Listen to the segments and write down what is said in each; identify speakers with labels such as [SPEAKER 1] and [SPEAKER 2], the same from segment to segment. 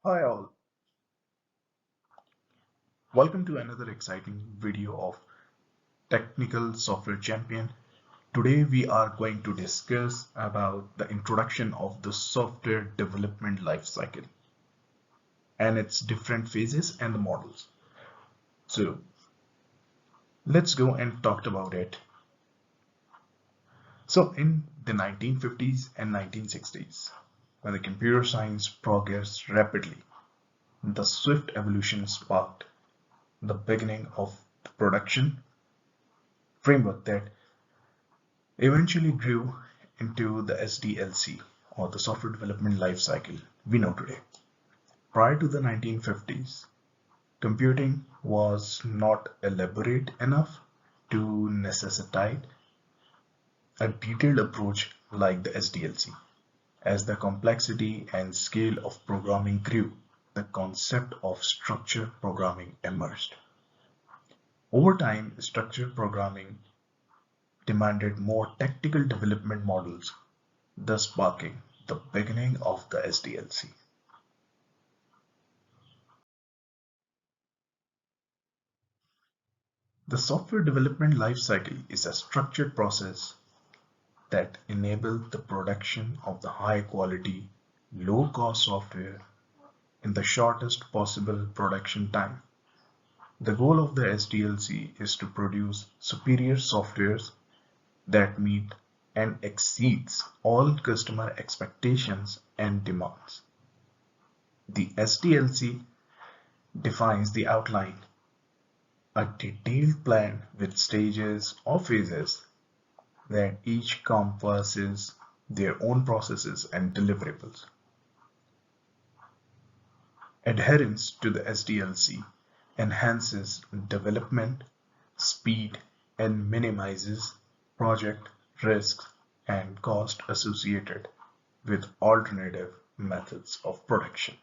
[SPEAKER 1] Hi all, welcome to another exciting video of Technical Software Champion. Today we are going to discuss about the introduction of the software development lifecycle and its different phases and the models. So let's go and talk about it. So in the 1950s and 1960s, when the computer science progressed rapidly, the swift evolution sparked the beginning of the production framework that eventually grew into the SDLC or the software development lifecycle we know today. Prior to the 1950s, computing was not elaborate enough to necessitate a detailed approach like the SDLC. As the complexity and scale of programming grew, the concept of structured programming emerged. Over time, structured programming demanded more tactical development models, thus sparking the beginning of the SDLC. The software development lifecycle is a structured process that enables the production of the high quality, low cost software in the shortest possible production time. The goal of the SDLC is to produce superior softwares that meet and exceeds all customer expectations and demands. The SDLC defines the outline, a detailed plan with stages or phases that each compasses their own processes and deliverables. Adherence to the SDLC enhances development speed and minimizes project risks and cost associated with alternative methods of production.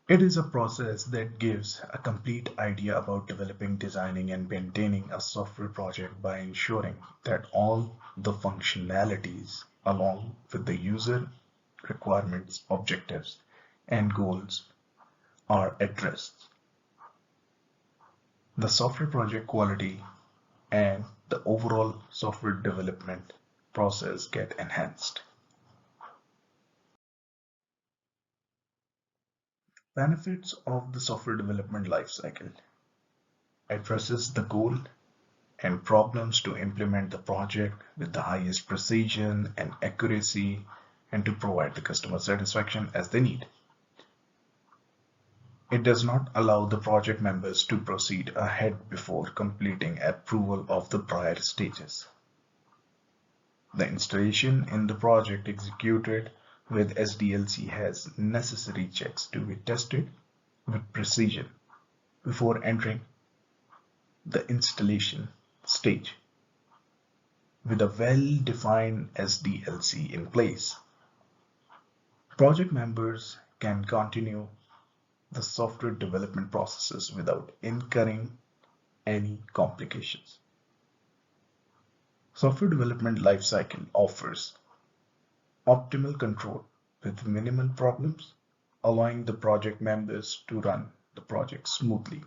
[SPEAKER 1] It is a process that gives a complete idea about developing, designing, and maintaining a software project by ensuring that all the functionalities, along with the user requirements, objectives, and goals, are addressed. The software project quality and the overall software development process get enhanced. Benefits of the software development lifecycle addresses the goal and problems to implement the project with the highest precision and accuracy and to provide the customer satisfaction as they need. It does not allow the project members to proceed ahead before completing approval of the prior stages. The installation in the project executed with SDLC has necessary checks to be tested with precision before entering the installation stage. With a well-defined SDLC in place, project members can continue the software development processes without incurring any complications. Software development lifecycle offers optimal control with minimal problems, allowing the project members to run the project smoothly.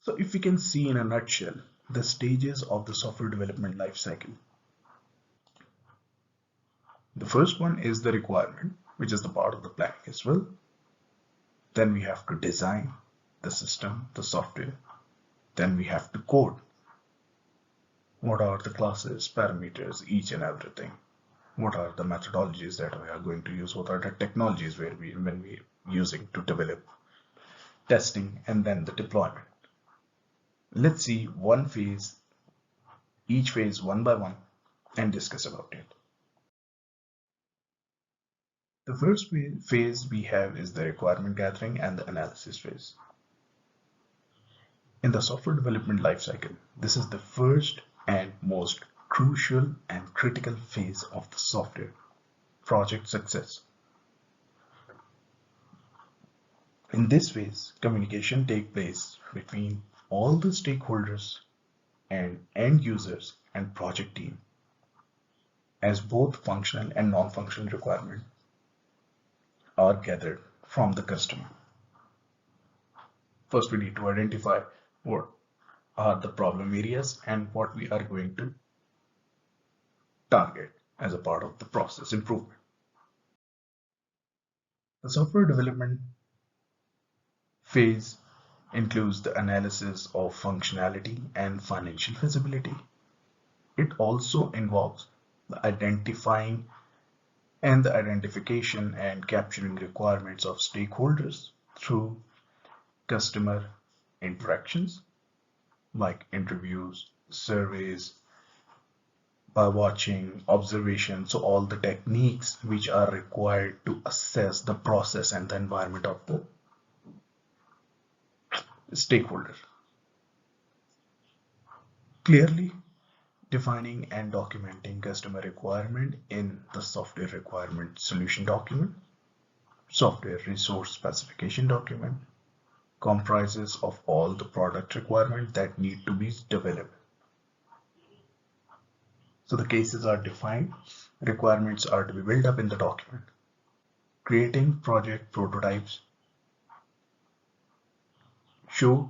[SPEAKER 1] So if we can see in a nutshell the stages of the software development lifecycle. The first one is the requirement, which is the part of the planning as well. Then we have to design the system, the software. Then we have to code. What are the classes, parameters, each and everything? What are the methodologies that we are going to use? What are the technologies when we using to develop testing and then the deployment? Let's see each phase one by one and discuss about it. The first phase we have is the requirement gathering and the analysis phase. In the software development lifecycle, this is the first and most crucial and critical phase of the software project success. In this phase, communication takes place between all the stakeholders and end users and project team as both functional and non-functional requirements are gathered from the customer. First, we need to identify what are the problem areas and what we are going to target as a part of the process improvement. The software development phase includes the analysis of functionality and financial feasibility. It also involves the identification and capturing requirements of stakeholders through customer interactions like interviews, surveys, by watching, observation, so all the techniques which are required to assess the process and the environment of the stakeholder. Clearly defining and documenting customer requirement in the software requirement solution document, software resource specification document, comprises of all the product requirements that need to be developed. So the cases are defined, requirements are to be built up in the document. Creating project prototypes show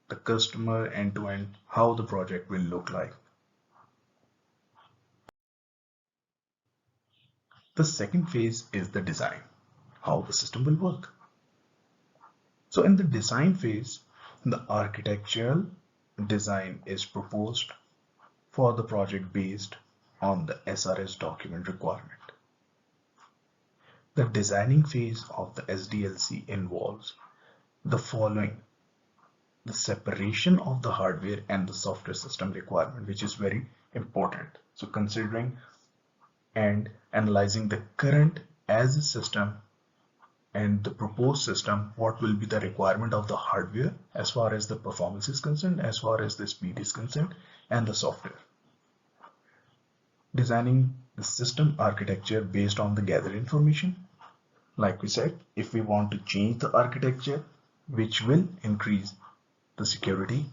[SPEAKER 1] the customer end-to-end how the project will look like. The second phase is the design, how the system will work. So in the design phase, the architectural design is proposed for the project based on the SRS document requirement. The designing phase of the SDLC involves the following: the separation of the hardware and the software system requirement, which is very important. So considering and analyzing the current as a system and the proposed system, what will be the requirement of the hardware as far as the performance is concerned, as far as the speed is concerned, and the software. Designing the system architecture based on the gathered information. Like we said, if we want to change the architecture, which will increase the security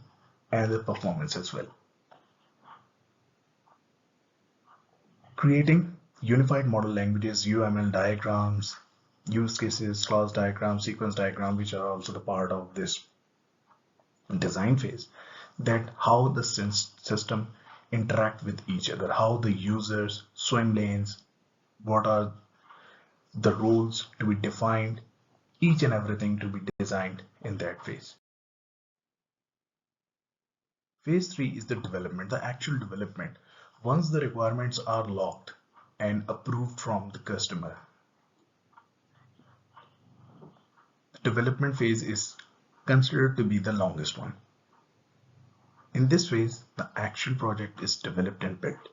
[SPEAKER 1] and the performance as well. Creating unified model languages, UML diagrams, use cases, class diagram, sequence diagram, which are also the part of this design phase, that how the system interact with each other, how the users, swim lanes, what are the rules to be defined, each and everything to be designed in that phase. Phase 3 is the development, the actual development. Once the requirements are locked and approved from the customer, the development phase is considered to be the longest one. In this phase, the actual project is developed and built.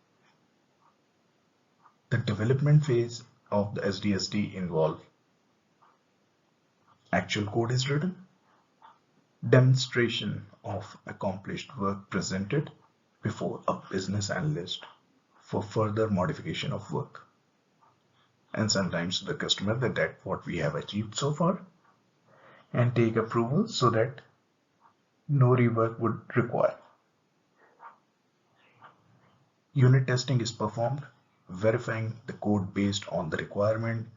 [SPEAKER 1] The development phase of the SDSD involves actual code is written, demonstration of accomplished work presented before a business analyst for further modification of work, and sometimes to the customer that what we have achieved so far, and take approval so that no rework would require. Unit testing is performed, verifying the code based on the requirement,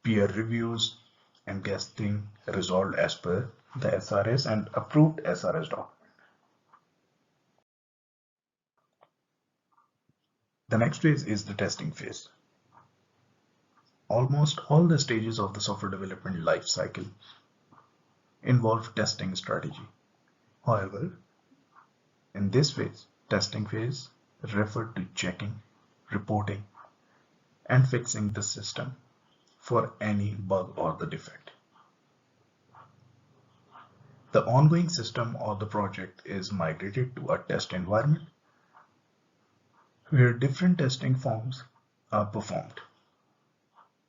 [SPEAKER 1] peer reviews, and getting resolved as per the SRS and approved SRS document. The next phase is the testing phase. Almost all the stages of the software development life cycle involve testing strategy. However, in this phase, testing phase refer to checking, reporting, and fixing the system for any bug or the defect. The ongoing system or the project is migrated to a test environment where different testing forms are performed.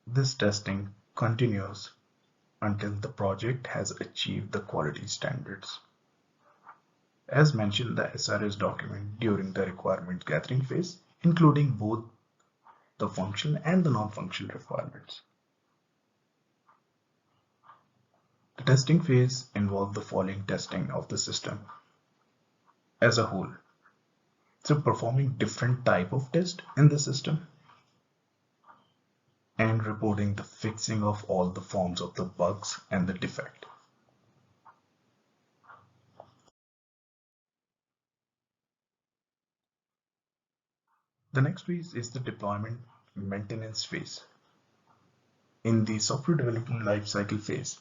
[SPEAKER 1] This testing continues until the project has achieved the quality standards. As mentioned, the SRS document during the requirement gathering phase, including both the functional and the non-functional requirements. The testing phase involves the following: testing of the system as a whole. So performing different type of test in the system and reporting the fixing of all the forms of the bugs and the defect. The next phase is the deployment maintenance phase. In the software development lifecycle phase,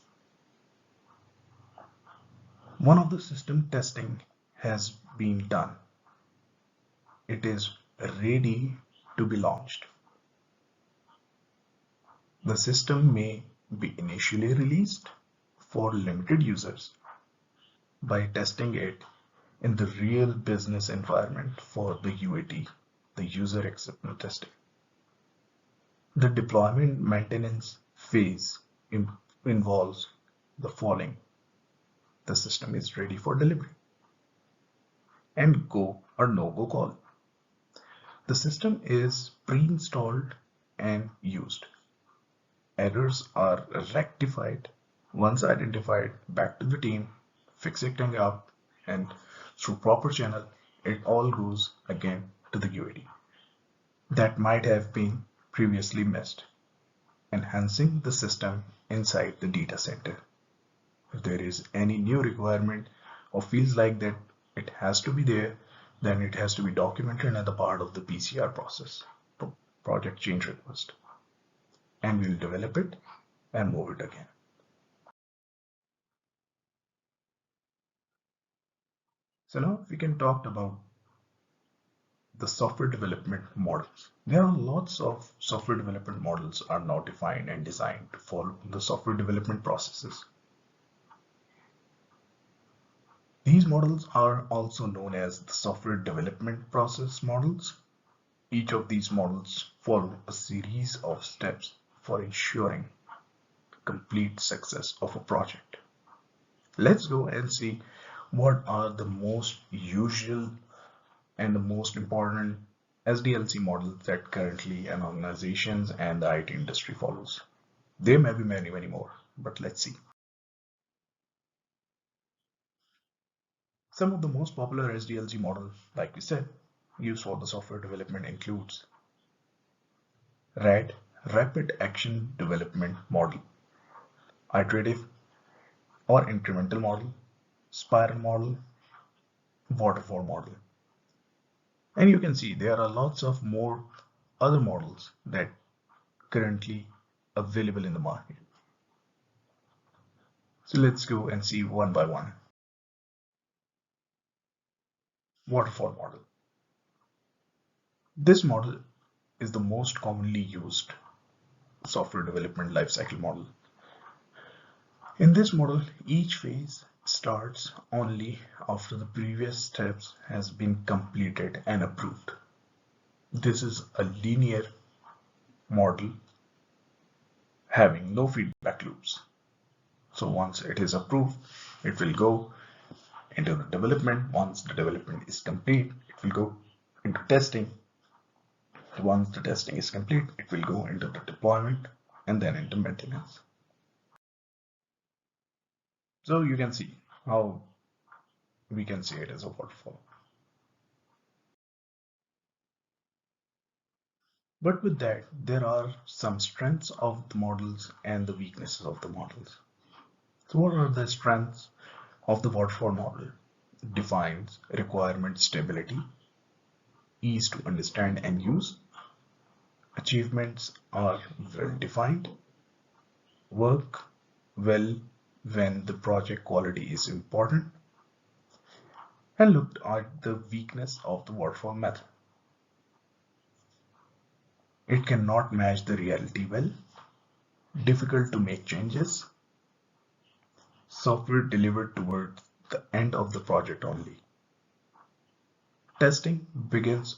[SPEAKER 1] one of the system testing has been done. It is ready to be launched. The system may be initially released for limited users by testing it in the real business environment for the UAT, the user acceptance testing. The deployment maintenance phase involves the following: the system is ready for delivery and go or no go call. The system is pre-installed and used. Errors are rectified. Once identified, back to the team, fix it up, and through proper channel, it all goes again to the UAT that might have been previously missed, enhancing the system inside the data center. If there is any new requirement or feels like that it has to be there, then it has to be documented as a part of the PCR process, project change request, and we'll develop it and move it again. So now we can talk about the software development models. There are lots of software development models are now defined and designed to follow the software development processes. These models are also known as the software development process models. Each of these models follow a series of steps for ensuring complete success of a project. Let's go and see what are the most usual and the most important SDLC models that currently an organizations and the IT industry follows. There may be many, many more, but let's see. Some of the most popular SDLC models, like we said, used for the software development includes RAD, Rapid Action Development Model, Iterative or Incremental Model, Spiral Model, Waterfall Model. And you can see there are lots of more other models that currently available in the market. So let's go and see one by one. Waterfall model. This model is the most commonly used software development lifecycle model. In this model, each phase starts only after the previous steps has been completed and approved. This is a linear model having no feedback loops. So once it is approved, it will go into the development. Once the development is complete, it will go into testing. Once the testing is complete, it will go into the deployment and then into maintenance. So you can see how we can see it as a waterfall. But with that, there are some strengths of the models and the weaknesses of the models. So what are the strengths of the waterfall model? It defines requirement stability, ease to understand and use, achievements are well defined, work well when the project quality is important, and looked at the weakness of the waterfall method. It cannot match the reality well, difficult to make changes, software delivered towards the end of the project only. Testing begins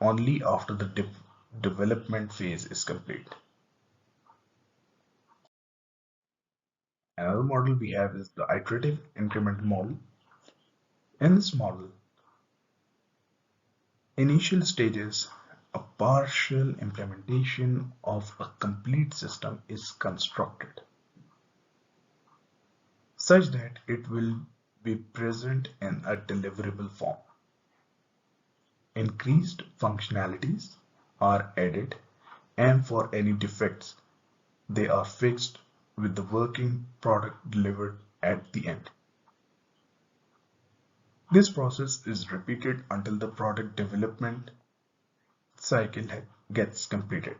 [SPEAKER 1] only after the development phase is complete. Another model we have is the iterative incremental model. In this model, initial stages, a partial implementation of a complete system is constructed. such that it will be present in a deliverable form. Increased functionalities are added, and for any defects, they are fixed with the working product delivered at the end. This process is repeated until the product development cycle gets completed.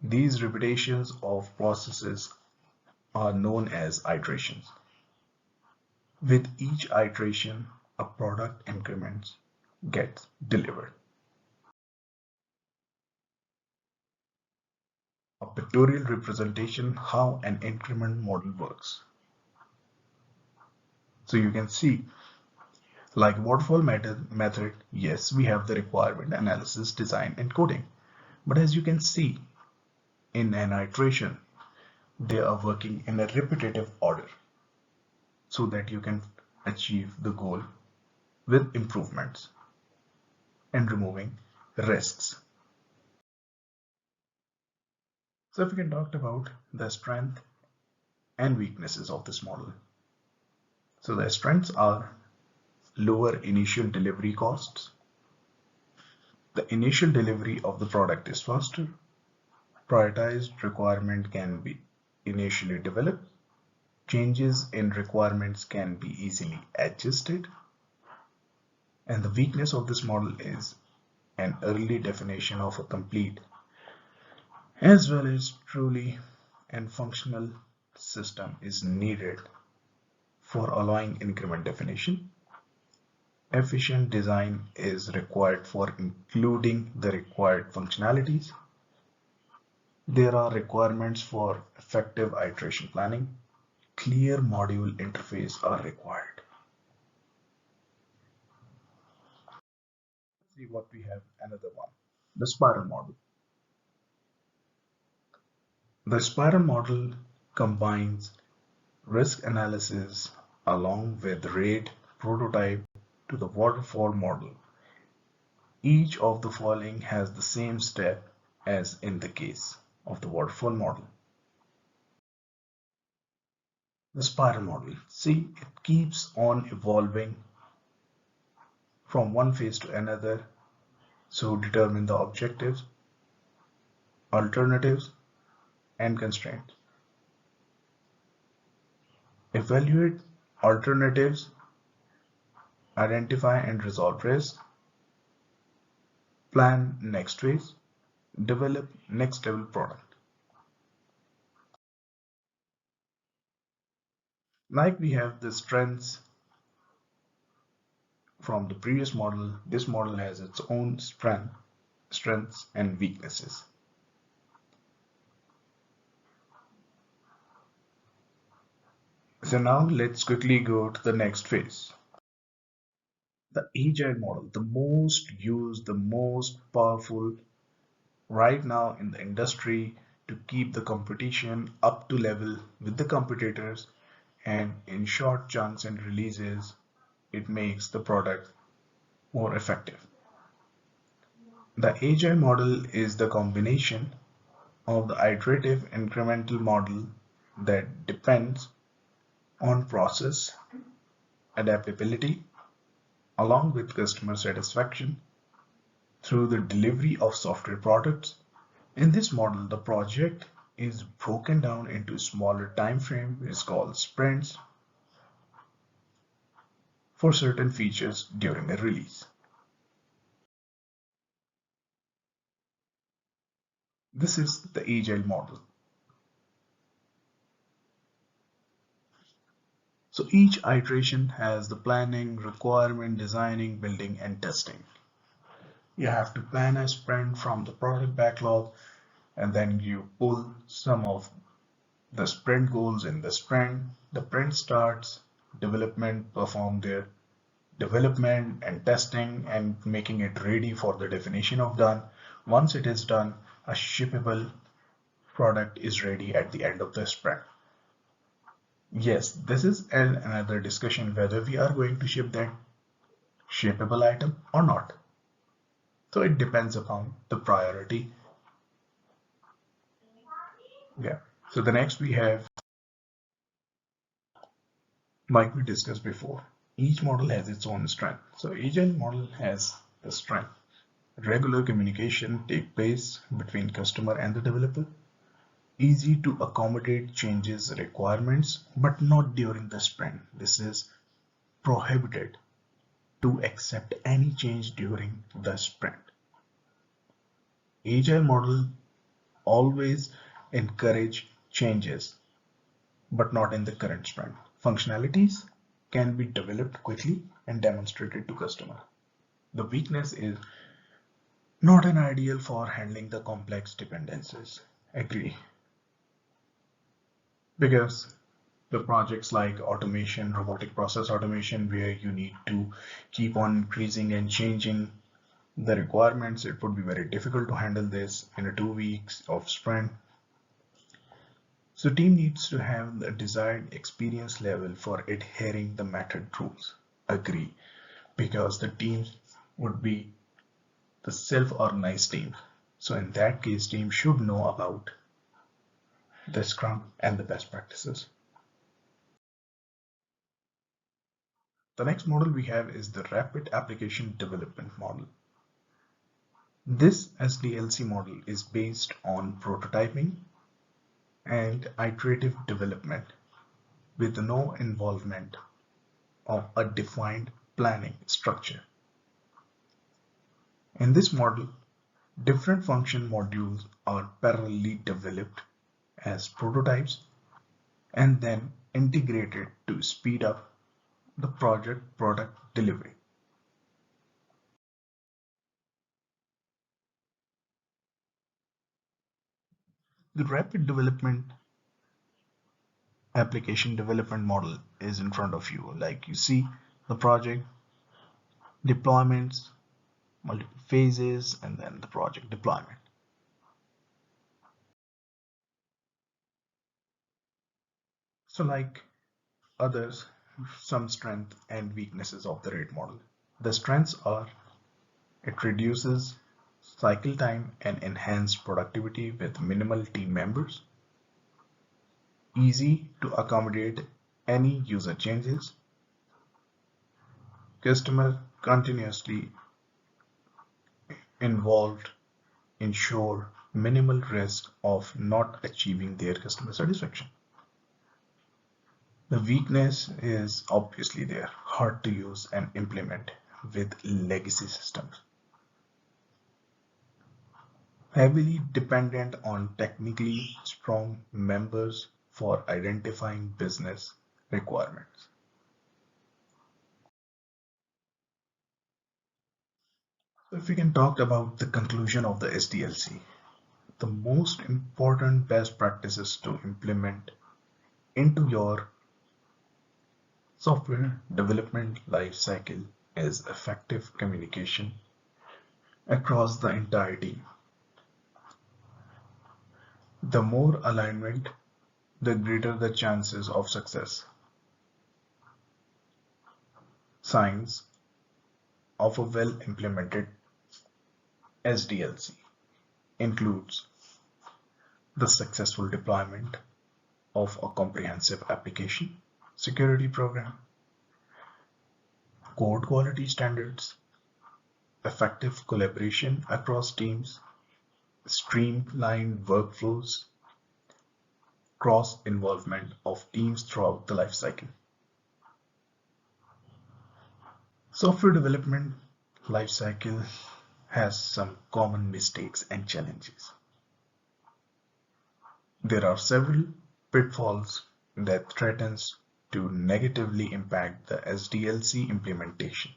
[SPEAKER 1] These repetitions of processes are known as iterations. With each iteration, a product increment gets delivered. A pictorial representation how an increment model works. So you can see, like waterfall method, yes, we have the requirement analysis, design, and coding. But as you can see, in an iteration, they are working in a repetitive order so that you can achieve the goal with improvements and removing risks. So if we can talk about the strength and weaknesses of this model. So the strengths are lower initial delivery costs. The initial delivery of the product is faster. Prioritized requirement can be initially developed. Changes in requirements can be easily adjusted. And the weakness of this model is an early definition of a complete as well as truly and functional system is needed for allowing increment definition. Efficient design is required for including the required functionalities. There are requirements for effective iteration planning. Clear module interface are required. Let's see what we have another one. The spiral model. The spiral model combines risk analysis along with RAID prototype to the waterfall model. Each of the following has the same step as in the case of the waterfall model. The spiral model, see, it keeps on evolving from one phase to another. So determine the objectives, alternatives, and constraints. Evaluate alternatives, identify and resolve risk, plan next phase, develop next level product. Like we have the strengths from the previous model, this model has its own strengths and weaknesses. So now let's quickly go to the next phase. The agile model, the most used, the most powerful right now in the industry to keep the competition up to level with the competitors, and in short chunks and releases, it makes the product more effective. The agile model is the combination of the iterative incremental model that depends on process adaptability along with customer satisfaction through the delivery of software products. In this model, the project is broken down into smaller time frame, which is called sprints, for certain features during a release. This is the agile model. So each iteration has the planning, requirement, designing, building, and testing. You have to plan a sprint from the product backlog, and then you pull some of the sprint goals in the sprint. The sprint starts, development perform their development and testing and making it ready for the definition of done. Once it is done, a shippable product is ready at the end of the sprint. Yes, this is another discussion whether we are going to ship that shippable item or not. So it depends upon the priority. Yeah. So the next we have Like we discussed before, each model has its own strength. So agile model has the strength. Regular communication take place between customer and the developer. Easy to accommodate changes requirements, but not during the sprint. This is prohibited to accept any change during the sprint. Agile model always encourage changes, but not in the current sprint. Functionalities can be developed quickly and demonstrated to customer. The weakness is not an ideal for handling the complex dependencies. Agree. Because the projects like automation, robotic process automation, where you need to keep on increasing and changing the requirements, it would be very difficult to handle this in a 2 weeks of sprint. So team needs to have the desired experience level for adhering the method rules. Agree. Because the teams would be the self-organized team. So in that case, team should know about the scrum and the best practices. The next model we have is the rapid application development model. This SDLC model is based on prototyping and iterative development with no involvement of a defined planning structure. In this model, different function modules are parallelly developed as prototypes and then integrated to speed up the project product delivery. The rapid development application development model is in front of you. Like you see the project deployments, multiple phases, and then the project deployment. So like others, some strength and weaknesses of the rate model. The strengths are it reduces cycle time and enhanced productivity with minimal team members, easy to accommodate any user changes, customer continuously involved, ensure minimal risk of not achieving their customer satisfaction. The weakness is obviously there, hard to use and implement with legacy systems. Heavily dependent on technically strong members for identifying business requirements. So if we can talk about the conclusion of the SDLC, the most important best practices to implement into your software development lifecycle is effective communication across the entire team. The more alignment, the greater the chances of success. Signs of a well-implemented SDLC includes the successful deployment of a comprehensive application security program, code quality standards, effective collaboration across teams, streamlined workflows, cross-involvement of teams throughout the lifecycle. Software development lifecycle has some common mistakes and challenges. There are several pitfalls that threatens to negatively impact the SDLC implementation.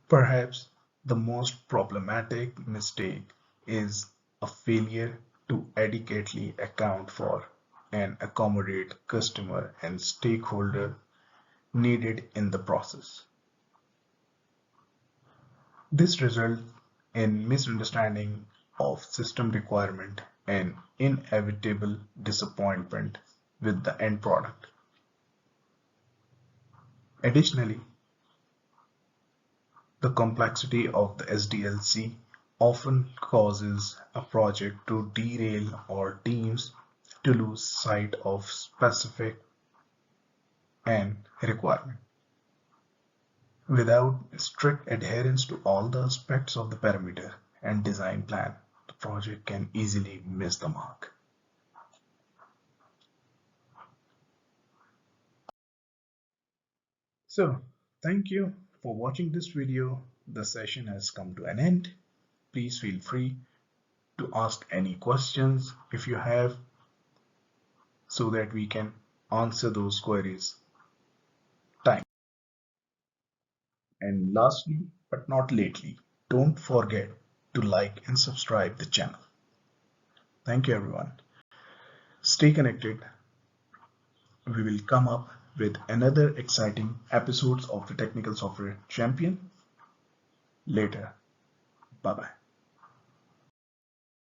[SPEAKER 1] Perhaps the most problematic mistake is a failure to adequately account for and accommodate customer and stakeholder needed in the process. This results in misunderstanding of system requirement and inevitable disappointment with the end product. Additionally, the complexity of the SDLC often causes a project to derail or teams to lose sight of specific and requirement. Without strict adherence to all the aspects of the parameter and design plan, the project can easily miss the mark. So, thank you for watching this video. The session has come to an end. Please feel free to ask any questions if you have, so that we can answer those queries. Time. And lastly, but not lately, don't forget to like and subscribe the channel. Thank you everyone. Stay connected. We will come up with another exciting episodes of the Technical Software Champion later. Bye bye.